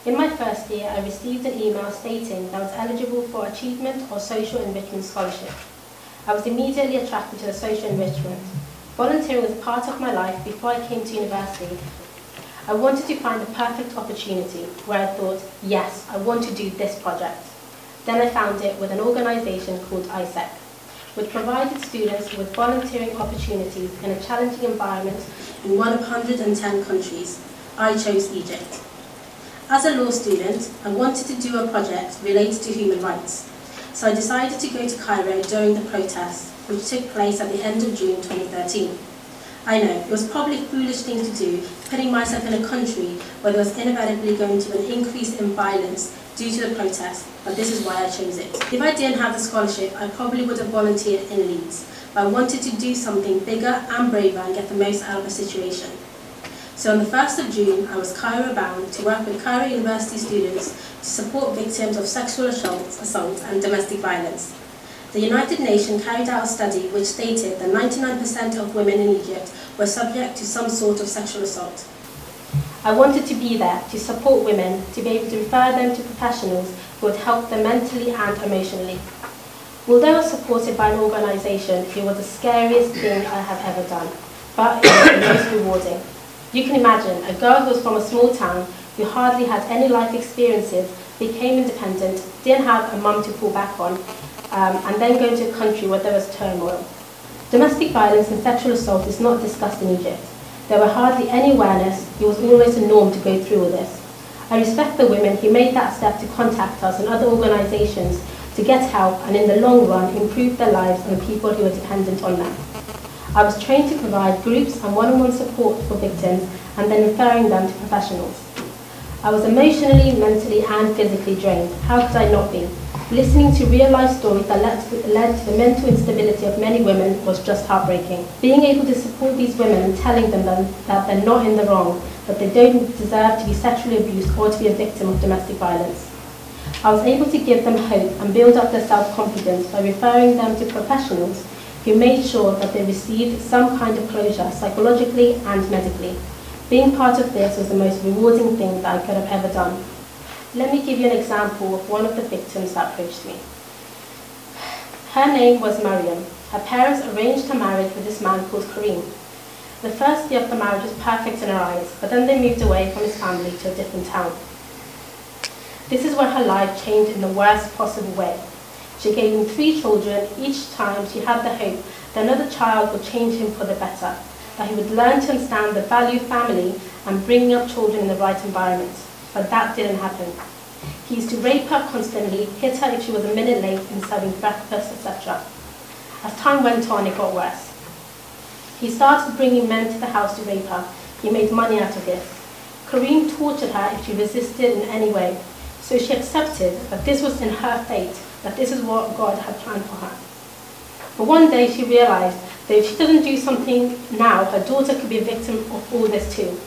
In my first year, I received an email stating that I was eligible for Achievement or Social Enrichment Scholarship. I was immediately attracted to the social enrichment. Volunteering was part of my life before I came to university. I wanted to find the perfect opportunity where I thought, yes, I want to do this project. Then I found it with an organisation called ISEC, which provided students with volunteering opportunities in a challenging environment in one of 110 countries. I chose Egypt. As a law student, I wanted to do a project related to human rights, so I decided to go to Cairo during the protests, which took place at the end of June 2013. I know, it was probably a foolish thing to do, putting myself in a country where there was inevitably going to be an increase in violence due to the protests, but this is why I chose it. If I didn't have the scholarship, I probably would have volunteered in Leeds, but I wanted to do something bigger and braver and get the most out of the situation. So on the 1st of June, I was Cairo bound to work with Cairo University students to support victims of sexual assault and domestic violence. The United Nations carried out a study which stated that 99% of women in Egypt were subject to some sort of sexual assault. I wanted to be there to support women, to be able to refer them to professionals who would help them mentally and emotionally. Although I was supported by an organisation, it was the scariest thing I have ever done, but it was the most rewarding. You can imagine, a girl who was from a small town, who hardly had any life experiences, became independent, didn't have a mum to fall back on, and then going to a country where there was turmoil. Domestic violence and sexual assault is not discussed in Egypt. There were hardly any awareness. It was always a norm to go through all this. I respect the women who made that step to contact us and other organisations to get help and in the long run improve their lives and the people who are dependent on them. I was trained to provide groups and one-on-one support for victims and then referring them to professionals. I was emotionally, mentally and physically drained. How could I not be? Listening to real-life stories that led to the mental instability of many women was just heartbreaking. Being able to support these women and telling them that they're not in the wrong, that they don't deserve to be sexually abused or to be a victim of domestic violence. I was able to give them hope and build up their self-confidence by referring them to professionals who made sure that they received some kind of closure psychologically and medically. Being part of this was the most rewarding thing that I could have ever done. Let me give you an example of one of the victims that approached me. Her name was Mariam. Her parents arranged her marriage with this man called Kareem. The first year of the marriage was perfect in her eyes, but then they moved away from his family to a different town. This is where her life changed in the worst possible way. She gave him 3 children. Each time she had the hope that another child would change him for the better, that he would learn to understand the value of family and bringing up children in the right environment. But that didn't happen. He used to rape her constantly, hit her if she was a minute late in serving breakfast, etc. As time went on, it got worse. He started bringing men to the house to rape her. He made money out of this. Kareem tortured her if she resisted in any way, so she accepted that this was in her fate, that this is what God had planned for her. But one day she realized that if she doesn't do something now, her daughter could be a victim of all this too.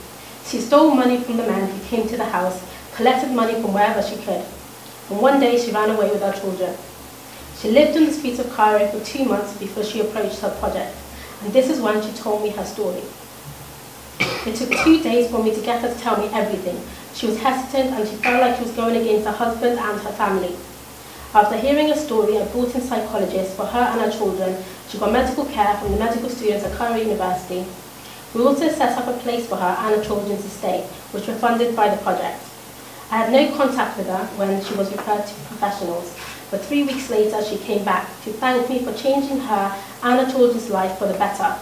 She stole money from the men who came to the house, collected money from wherever she could. And one day she ran away with her children. She lived on the streets of Cairo for 2 months before she approached her project. And this is when she told me her story. It took 2 days for me to get her to tell me everything. She was hesitant and she felt like she was going against her husband and her family. After hearing her story, I brought in psychologists for her and her children. She got medical care from the medical students at Cairo University. We also set up a place for her and her children to stay, which were funded by the project. I had no contact with her when she was referred to professionals, but 3 weeks later she came back to thank me for changing her and her children's life for the better.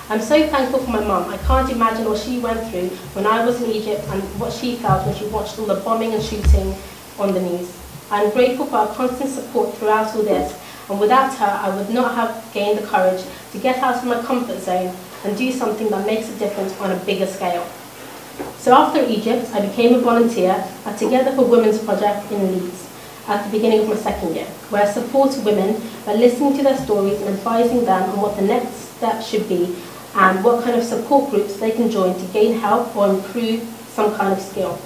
I'm so thankful for my mum. I can't imagine what she went through when I was in Egypt and what she felt when she watched all the bombing and shooting on the news. I'm grateful for her constant support throughout all this, and without her I would not have gained the courage to get out of my comfort zone and do something that makes a difference on a bigger scale. So after Egypt, I became a volunteer at Together for Women's Project in Leeds at the beginning of my 2nd year, where I support women by listening to their stories and advising them on what the next step should be and what kind of support groups they can join to gain help or improve some kind of skill.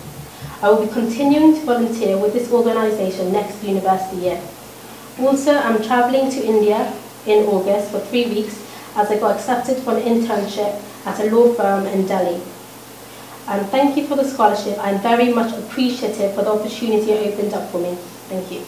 I will be continuing to volunteer with this organisation next university year. Also, I'm travelling to India in August for 3 weeks as I got accepted for an internship at a law firm in Delhi. And thank you for the scholarship. I'm very much appreciative for the opportunity it opened up for me. Thank you.